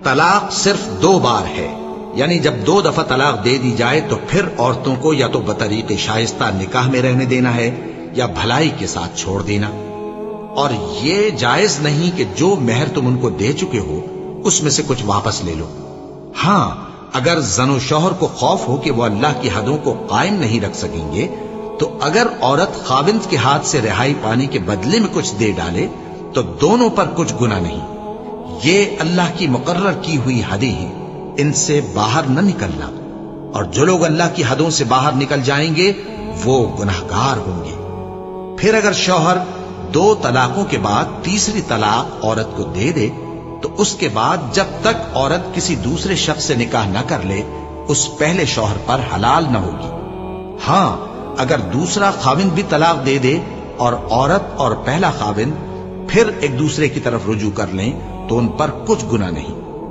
طلاق صرف 2 بار ہے، یعنی جب 2 دفعہ طلاق دے دی جائے تو پھر عورتوں کو یا تو بطریق شائستہ نکاح میں رہنے دینا ہے یا بھلائی کے ساتھ چھوڑ دینا، اور یہ جائز نہیں کہ جو مہر تم ان کو دے چکے ہو اس میں سے کچھ واپس لے لو۔ ہاں، اگر زن و شوہر کو خوف ہو کہ وہ اللہ کی حدوں کو قائم نہیں رکھ سکیں گے تو اگر عورت خاوند کے ہاتھ سے رہائی پانے کے بدلے میں کچھ دے ڈالے تو دونوں پر کچھ گناہ نہیں۔ یہ اللہ کی مقرر کی ہوئی حدیں ہیں، ان سے باہر نہ نکلنا، اور جو لوگ اللہ کی حدوں سے باہر نکل جائیں گے وہ گناہگار ہوں گے۔ پھر اگر شوہر 2 طلاقوں کے بعد تیسری طلاق عورت کو دے دے تو اس کے بعد جب تک عورت کسی دوسرے شخص سے نکاح نہ کر لے اس پہلے شوہر پر حلال نہ ہوگی۔ ہاں، اگر دوسرا خاوند بھی طلاق دے دے اور عورت اور پہلا خاوند پھر ایک دوسرے کی طرف رجوع کر لیں تو ان پر کچھ گناہ نہیں۔